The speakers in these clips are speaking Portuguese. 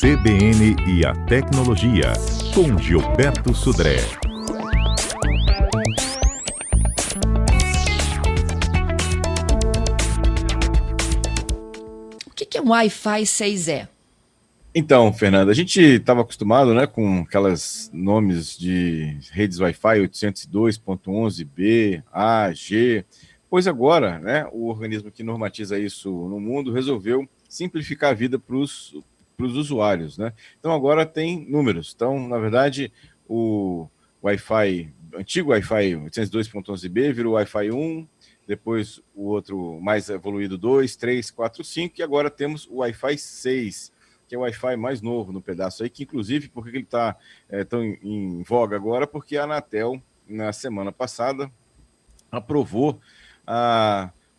CBN e a Tecnologia, com Gilberto Sudré. O que é um Wi-Fi 6E? Então, Fernanda, a gente estava acostumado, né, com aqueles nomes de redes Wi-Fi 802.11b, A, G, pois agora, né, o organismo que normatiza isso no mundo resolveu simplificar a vida para os usuários, né? Então agora tem números. Então, na verdade, o antigo Wi-Fi 802.11b virou Wi-Fi 1, depois o outro mais evoluído 2, 3, 4, 5, e agora temos o Wi-Fi 6, que é o Wi-Fi mais novo no pedaço aí, que inclusive, por que ele está tão em voga agora? Porque a Anatel, na semana passada, aprovou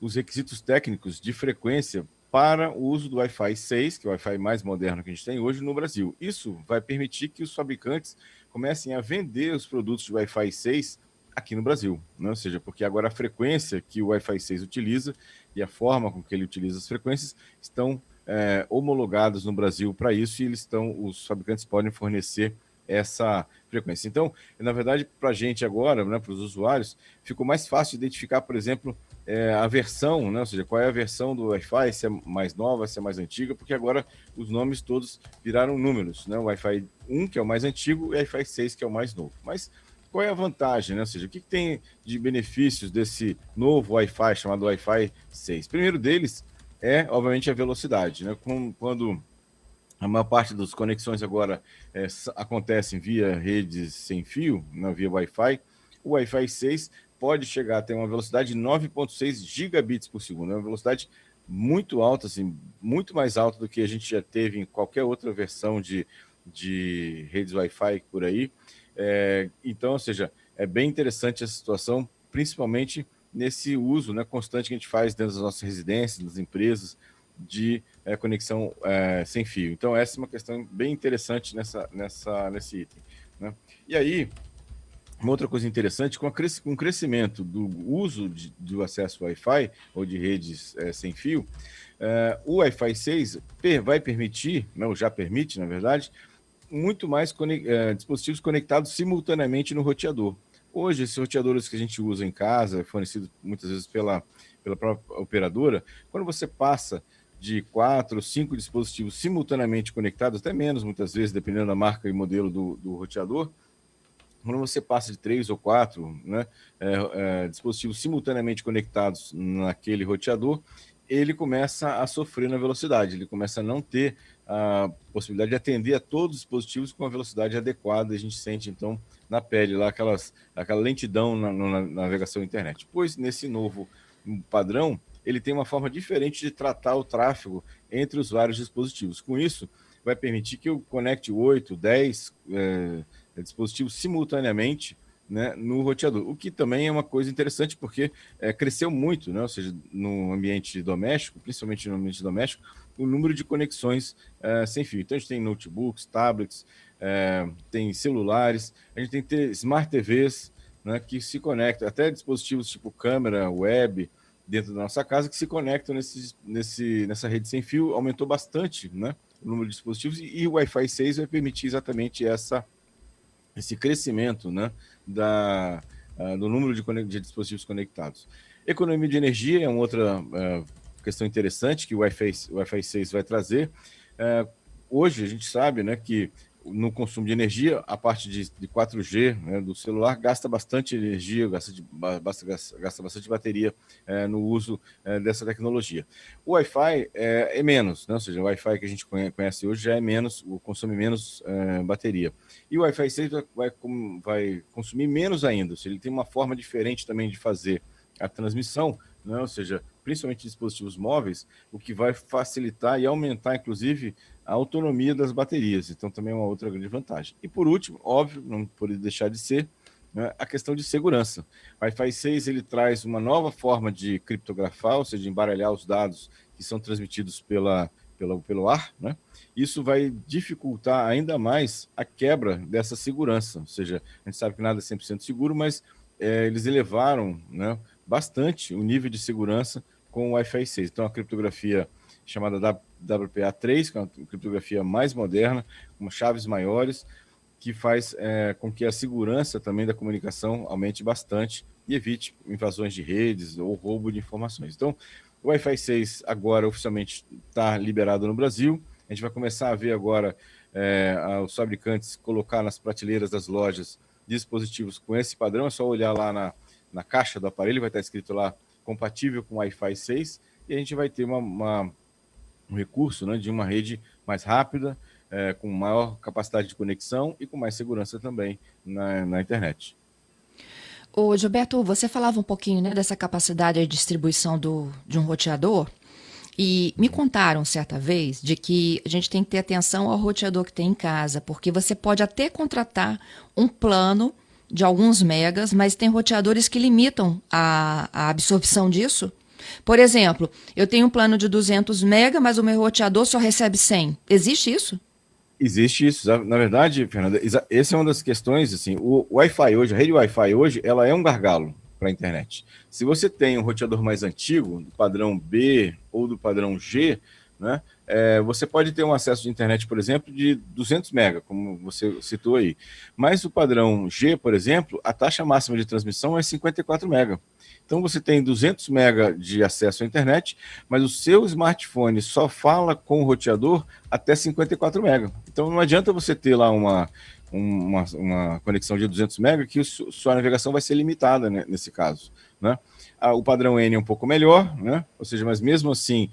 os requisitos técnicos de frequência para o uso do Wi-Fi 6, que é o Wi-Fi mais moderno que a gente tem hoje no Brasil. Isso vai permitir que os fabricantes comecem a vender os produtos de Wi-Fi 6 aqui no Brasil, né? Ou seja, porque agora a frequência que o Wi-Fi 6 utiliza e a forma com que ele utiliza as frequências estão homologados no Brasil para isso, e os fabricantes podem fornecer essa frequência. Então, na verdade, para a gente agora, né, para os usuários, ficou mais fácil identificar, por exemplo, a versão, né, ou seja, qual é a versão do Wi-Fi, se é mais nova, se é mais antiga, porque agora os nomes todos viraram números, né? O Wi-Fi 1, que é o mais antigo, e o Wi-Fi 6, que é o mais novo. Mas qual é a vantagem, né? Ou seja, o que tem de benefícios desse novo Wi-Fi chamado Wi-Fi 6? Primeiro deles é, obviamente, a velocidade, né? Quando a maior parte das conexões agora acontecem via redes sem fio, né, via Wi-Fi, o Wi-Fi 6 pode chegar a ter uma velocidade de 9,6 gigabits por segundo. É uma velocidade muito alta, assim, muito mais alta do que a gente já teve em qualquer outra versão de redes Wi-Fi por aí. Então, ou seja, é bem interessante essa situação, principalmente nesse uso, né, constante que a gente faz dentro das nossas residências, das empresas, de conexão sem fio. Então, essa é uma questão bem interessante nesse item, né? E aí, uma outra coisa interessante, com o crescimento do uso do acesso Wi-Fi ou de redes sem fio, o Wi-Fi 6 vai permitir, não, já permite, na verdade, muito mais dispositivos conectados simultaneamente no roteador. Hoje, esses roteadores que a gente usa em casa, fornecidos muitas vezes pela própria operadora, quando você passa de 4 ou 5 dispositivos simultaneamente conectados, até menos muitas vezes, dependendo da marca e modelo do roteador, quando você passa de 3 ou 4, né, dispositivos simultaneamente conectados naquele roteador, ele começa a sofrer na velocidade, ele começa a não ter a possibilidade de atender a todos os dispositivos com a velocidade adequada. A gente sente, então, na pele lá aquela lentidão na navegação internet. Pois nesse novo padrão, ele tem uma forma diferente de tratar o tráfego entre os vários dispositivos. Com isso, vai permitir que eu conecte 8, 10 dispositivos simultaneamente, né, no roteador, o que também é uma coisa interessante, porque cresceu muito, né? Ou seja, no ambiente doméstico, principalmente no ambiente doméstico, o número de conexões sem fio. Então, a gente tem notebooks, tablets, tem celulares, a gente tem smart TVs, né, que se conectam, até dispositivos tipo câmera, web, dentro da nossa casa, que se conectam nessa rede sem fio. Aumentou bastante, né, o número de dispositivos, e o Wi-Fi 6 vai permitir exatamente esse crescimento, né, do número de dispositivos conectados. Economia de energia é uma outra questão interessante que o Wi-Fi 6 vai trazer. Hoje a gente sabe, né, que no consumo de energia, a parte de 4G, né, do celular gasta bastante energia, gasta bastante bateria no uso dessa tecnologia. O Wi-Fi é menos, né? Ou seja, o Wi-Fi que a gente conhece hoje já é menos, consome menos bateria. E o Wi-Fi 6 vai consumir menos ainda, ou seja, ele tem uma forma diferente também de fazer a transmissão, né? Ou seja, principalmente dispositivos móveis, o que vai facilitar e aumentar, inclusive, a autonomia das baterias. Então, também é uma outra grande vantagem. E, por último, óbvio, não pode deixar de ser, né, a questão de segurança. O Wi-Fi 6 ele traz uma nova forma de criptografar, ou seja, de embaralhar os dados que são transmitidos pelo ar, né? Isso vai dificultar ainda mais a quebra dessa segurança. Ou seja, a gente sabe que nada é 100% seguro, mas eles elevaram, né, bastante o nível de segurança com o Wi-Fi 6. Então, a criptografia chamada WPA3, que é uma criptografia mais moderna, com chaves maiores, que faz com que a segurança também da comunicação aumente bastante e evite invasões de redes ou roubo de informações. Então, o Wi-Fi 6 agora oficialmente está liberado no Brasil. A gente vai começar a ver agora os fabricantes colocar nas prateleiras das lojas dispositivos com esse padrão. É só olhar lá na caixa do aparelho, vai estar escrito lá compatível com Wi-Fi 6, e a gente vai ter um recurso, né, de uma rede mais rápida, com maior capacidade de conexão e com mais segurança também na internet. Ô, Gilberto, você falava um pouquinho, né, dessa capacidade de distribuição de um roteador, e me contaram certa vez de que a gente tem que ter atenção ao roteador que tem em casa, porque você pode até contratar um plano de alguns megas, mas tem roteadores que limitam a absorção disso. Por exemplo, eu tenho um plano de 200 mega, mas o meu roteador só recebe 100. Existe isso? Existe isso. Na verdade, Fernanda, essa é uma das questões, assim, o Wi-Fi hoje, a rede Wi-Fi hoje, ela é um gargalo para a internet. Se você tem um roteador mais antigo, do padrão B ou do padrão G, né, você pode ter um acesso de internet, por exemplo, de 200 mega, como você citou aí. Mas o padrão G, por exemplo, a taxa máxima de transmissão é 54 mega. Então você tem 200 mega de acesso à internet, mas o seu smartphone só fala com o roteador até 54 mega. Então não adianta você ter lá uma conexão de 200 mega que sua navegação vai ser limitada, né, nesse caso, né? O padrão N é um pouco melhor, né? Ou seja, mas mesmo assim,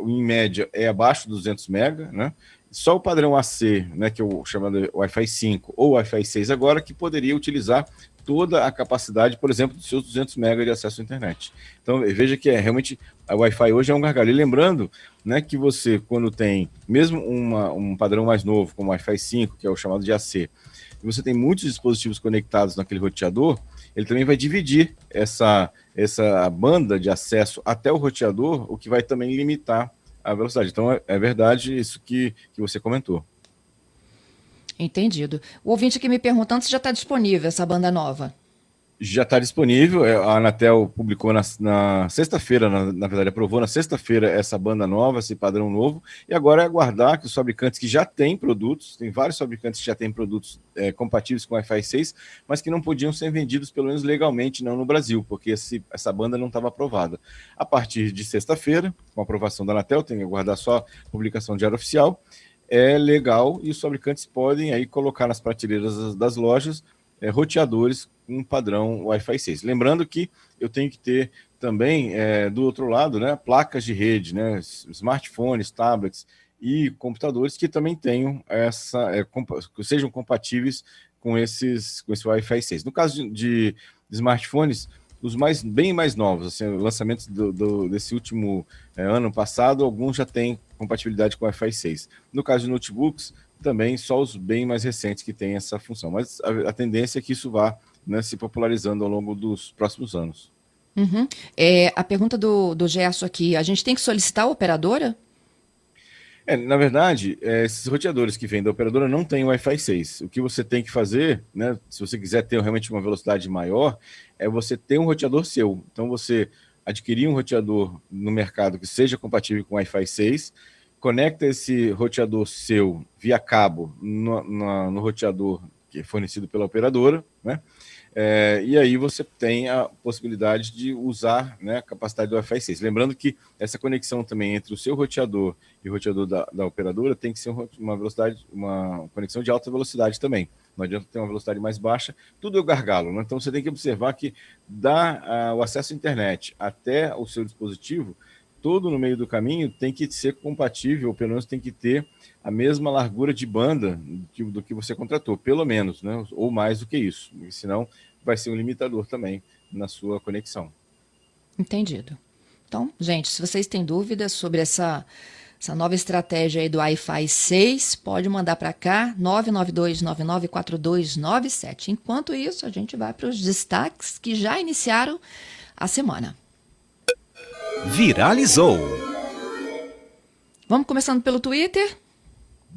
em média, é abaixo de 200 mega, né? Só o padrão AC, né, que é o chamado Wi-Fi 5 ou Wi-Fi 6 agora, que poderia utilizar toda a capacidade, por exemplo, dos seus 200 MB de acesso à internet. Então, veja que realmente a Wi-Fi hoje é um gargalo. E lembrando, né, que você, quando tem mesmo um padrão mais novo, como o Wi-Fi 5, que é o chamado de AC, e você tem muitos dispositivos conectados naquele roteador, ele também vai dividir essa banda de acesso até o roteador, o que vai também limitar a velocidade. Então, é verdade isso que você comentou. Entendido. O ouvinte aqui me perguntando se já está disponível essa banda nova. Já está disponível, a Anatel publicou na sexta-feira, na verdade, aprovou na sexta-feira essa banda nova, esse padrão novo, e agora é aguardar que os fabricantes que já têm produtos, tem vários fabricantes que já têm produtos compatíveis com Wi-Fi 6, mas que não podiam ser vendidos, pelo menos legalmente, não no Brasil, porque essa banda não estava aprovada. A partir de sexta-feira, com a aprovação da Anatel, tem que aguardar só a publicação de diário oficial, é legal e os fabricantes podem aí colocar nas prateleiras das lojas roteadores com padrão Wi-Fi 6. Lembrando que eu tenho que ter também, do outro lado, né, placas de rede, né, smartphones, tablets e computadores que também tenham que sejam compatíveis com esse Wi-Fi 6. No caso de smartphones, os bem mais novos, assim, lançamentos desse último ano passado, alguns já têm compatibilidade com Wi-Fi 6. No caso de notebooks, também só os bem mais recentes que têm essa função. Mas a tendência é que isso vá, né, se popularizando ao longo dos próximos anos. Uhum. A pergunta do Gerson aqui, a gente tem que solicitar a operadora? Na verdade, esses roteadores que vêm da operadora não têm Wi-Fi 6. O que você tem que fazer, né, se você quiser ter realmente uma velocidade maior, é você ter um roteador seu. Então, você adquirir um roteador no mercado que seja compatível com Wi-Fi 6, conecta esse roteador seu via cabo no roteador que é fornecido pela operadora, né? E aí você tem a possibilidade de usar, né, a capacidade do Wi-Fi 6. Lembrando que essa conexão também entre o seu roteador e o roteador da operadora tem que ser uma conexão de alta velocidade também. Não adianta ter uma velocidade mais baixa, tudo é gargalo, né? Então você tem que observar que o acesso à internet até o seu dispositivo, todo no meio do caminho tem que ser compatível, ou pelo menos tem que ter a mesma largura de banda do que você contratou, pelo menos, né? Ou mais do que isso, senão vai ser um limitador também na sua conexão. Entendido. Então, gente, se vocês têm dúvidas sobre essa nova estratégia aí do Wi-Fi 6, pode mandar para cá, 992994297. Enquanto isso, a gente vai para os destaques que já iniciaram a semana. Viralizou. Vamos começando pelo Twitter?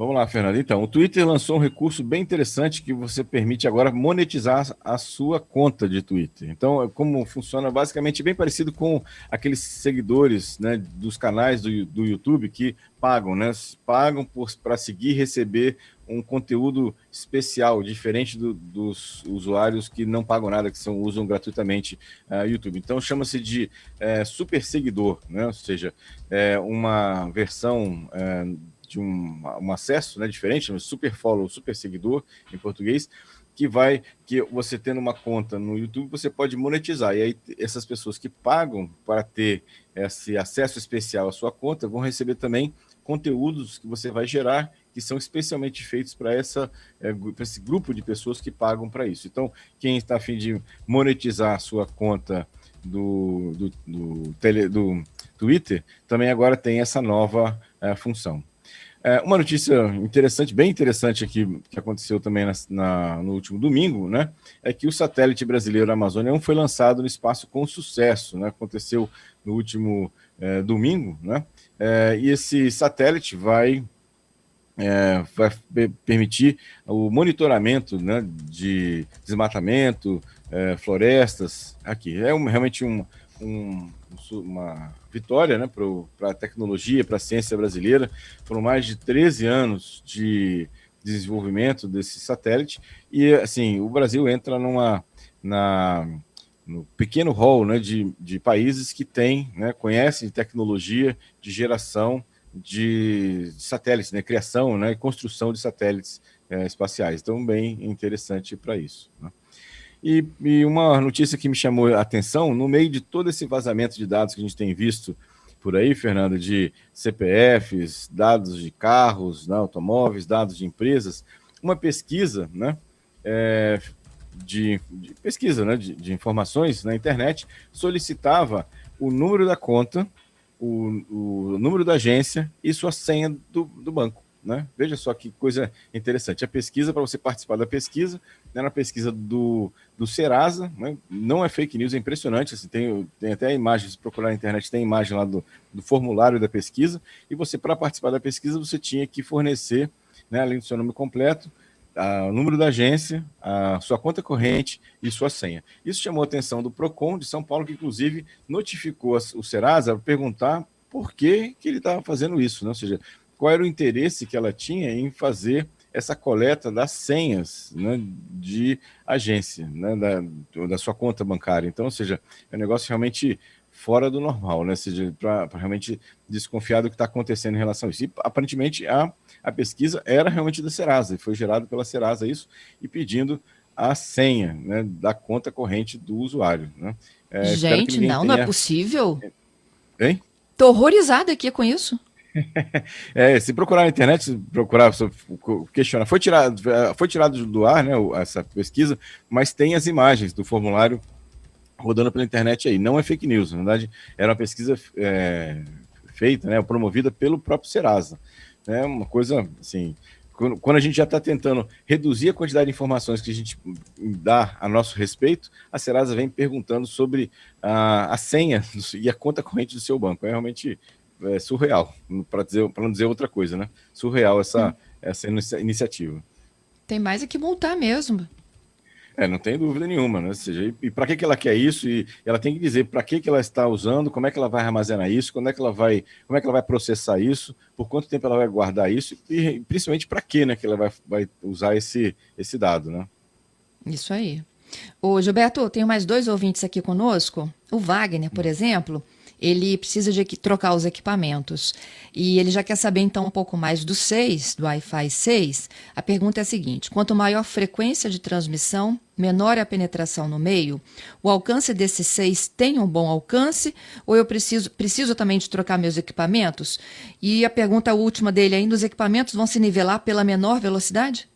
Vamos lá, Fernando. Então, o Twitter lançou um recurso bem interessante que você permite agora monetizar a sua conta de Twitter. Então, como funciona basicamente bem parecido com aqueles seguidores, né, dos canais do YouTube que pagam, né? Pagam para seguir e receber um conteúdo especial, diferente dos usuários que não pagam nada, que usam gratuitamente YouTube. Então, chama-se de super seguidor, né? Ou seja, uma versão de um acesso, né, diferente, chama super follow, super seguidor em português, que você tendo uma conta no YouTube, você pode monetizar. E aí essas pessoas que pagam para ter esse acesso especial à sua conta vão receber também conteúdos que você vai gerar, que são especialmente feitos para esse grupo de pessoas que pagam para isso. Então, quem está a fim de monetizar a sua conta do Twitter, também agora tem essa nova função. Uma notícia interessante, bem interessante aqui, que aconteceu também no último domingo, né, é que o satélite brasileiro Amazônia 1 foi lançado no espaço com sucesso, né, aconteceu no último domingo, né, e esse satélite vai permitir o monitoramento, né, de desmatamento, florestas, aqui. Realmente uma vitória, né, para a tecnologia, para a ciência brasileira. Foram mais de 13 anos de desenvolvimento desse satélite e, assim, o Brasil entra no pequeno hall, né, de países que conhecem tecnologia de geração de satélites, né, criação, né, e construção de satélites espaciais. Então, bem interessante para isso, né? E uma notícia que me chamou a atenção, no meio de todo esse vazamento de dados que a gente tem visto por aí, Fernando, de CPFs, dados de carros, né, automóveis, dados de empresas, uma pesquisa, né, de pesquisa, né, de informações na internet, solicitava o número da conta, o número da agência e sua senha do banco, né? Veja só que coisa interessante. A pesquisa, para você participar da pesquisa, né, na pesquisa do Serasa, né, não é fake news, é impressionante. Assim, tem até a imagem, se procurar na internet, tem a imagem lá do formulário da pesquisa, e você, para participar da pesquisa, você tinha que fornecer, né, além do seu nome completo, o número da agência, a sua conta corrente e sua senha. Isso chamou a atenção do Procon de São Paulo, que inclusive notificou o Serasa para perguntar por que ele estava fazendo isso, né? Ou seja, qual era o interesse que ela tinha em fazer essa coleta das senhas, né, de agência, né, da sua conta bancária. Então, ou seja, é um negócio realmente fora do normal, né? Ou seja, para realmente desconfiar do que está acontecendo em relação a isso. E, aparentemente, a pesquisa era realmente da Serasa, e foi gerado pela Serasa isso, e pedindo a senha, né, da conta corrente do usuário, né? Gente, não é possível. Hein? Tô horrorizada aqui com isso. Se procurar na internet, se procurar, questionar, foi tirado do ar, né, essa pesquisa, mas tem as imagens do formulário rodando pela internet aí. Não é fake news, na verdade, era uma pesquisa feita, né, promovida pelo próprio Serasa. É uma coisa, assim, quando a gente já está tentando reduzir a quantidade de informações que a gente dá a nosso respeito, a Serasa vem perguntando sobre a senha e a conta corrente do seu banco. É realmente surreal, para não dizer outra coisa, né? Surreal essa iniciativa. Tem mais é que multar mesmo. Não tem dúvida nenhuma, né? Ou seja, e para que ela quer isso? E ela tem que dizer para que ela está usando, como é que ela vai armazenar isso, como é que ela vai processar isso, por quanto tempo ela vai guardar isso e principalmente para que, né, que ela vai usar esse dado, né? Isso aí. Ô, Gilberto, tenho mais 2 ouvintes aqui conosco. O Wagner, por exemplo, ele precisa de trocar os equipamentos. E ele já quer saber, então, um pouco mais do Wi-Fi 6. A pergunta é a seguinte: quanto maior a frequência de transmissão, menor é a penetração no meio? O alcance desse 6 tem um bom alcance? Ou eu preciso também de trocar meus equipamentos? E a pergunta última dele ainda: os equipamentos vão se nivelar pela menor velocidade?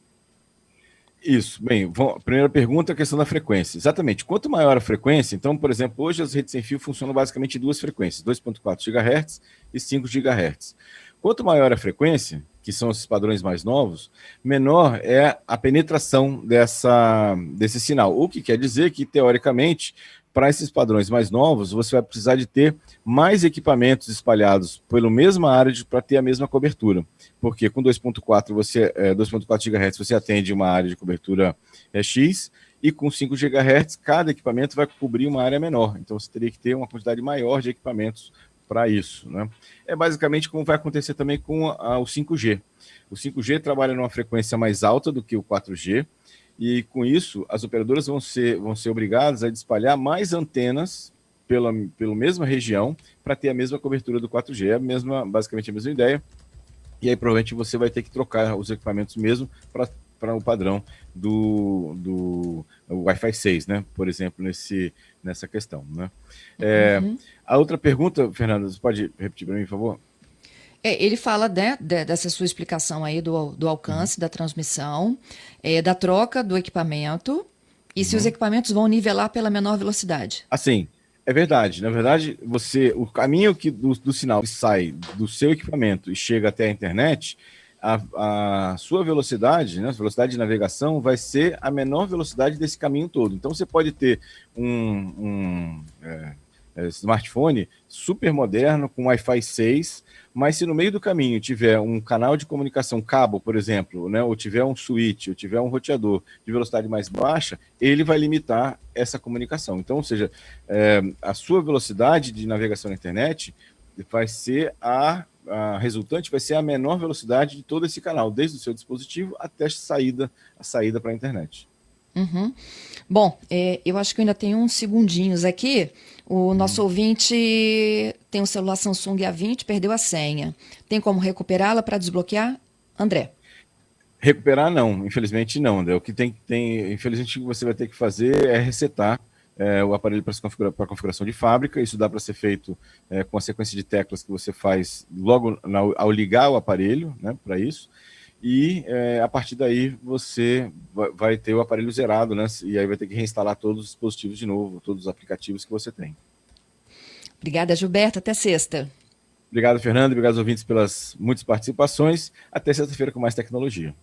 Isso, bem, a primeira pergunta é a questão da frequência. Exatamente, quanto maior a frequência, então, por exemplo, hoje as redes sem fio funcionam basicamente em 2 frequências, 2.4 GHz e 5 GHz. Quanto maior a frequência, que são esses padrões mais novos, menor é a penetração desse sinal, o que quer dizer que, teoricamente, para esses padrões mais novos, você vai precisar de ter mais equipamentos espalhados pela mesma área para ter a mesma cobertura. Porque com 2.4 GHz você atende uma área de cobertura X, e com 5 GHz cada equipamento vai cobrir uma área menor. Então você teria que ter uma quantidade maior de equipamentos para isso, né? É basicamente como vai acontecer também com o 5G. O 5G trabalha numa frequência mais alta do que o 4G, e com isso as operadoras vão ser obrigadas a espalhar mais antenas pela mesma região para ter a mesma cobertura do 4G. É basicamente a mesma ideia, e aí provavelmente você vai ter que trocar os equipamentos mesmo para o padrão do Wi-Fi 6, né? Por exemplo, nessa questão, né? A outra pergunta, Fernanda, você pode repetir para mim, por favor? Ele fala dessa sua explicação aí do alcance da transmissão, da troca do equipamento, e se os equipamentos vão nivelar pela menor velocidade. Assim, é verdade. Na verdade, o caminho do sinal que sai do seu equipamento e chega até a internet, a sua velocidade, né, a velocidade de navegação vai ser a menor velocidade desse caminho todo. Então você pode ter um smartphone super moderno com Wi-Fi 6, mas se no meio do caminho tiver um canal de comunicação cabo, por exemplo, né, ou tiver um switch, ou tiver um roteador de velocidade mais baixa, ele vai limitar essa comunicação. Então, ou seja, a sua velocidade de navegação na internet vai ser a resultante vai ser a menor velocidade de todo esse canal, desde o seu dispositivo até a saída para a internet. Uhum. Bom, eu acho que eu ainda tenho uns segundinhos aqui. O nosso ouvinte tem um celular Samsung A20, perdeu a senha. Tem como recuperá-la para desbloquear? André? Recuperar não, infelizmente não, André. O que infelizmente, o que você vai ter que fazer é resetar o aparelho para configuração de fábrica. Isso dá para ser feito com a sequência de teclas que você faz logo ao ligar o aparelho, né, para isso. E a partir daí você vai ter o aparelho zerado, né? E aí vai ter que reinstalar todos os dispositivos de novo, todos os aplicativos que você tem. Obrigada, Gilberto. Até sexta. Obrigado, Fernando. Obrigado aos ouvintes pelas muitas participações. Até sexta-feira com mais tecnologia.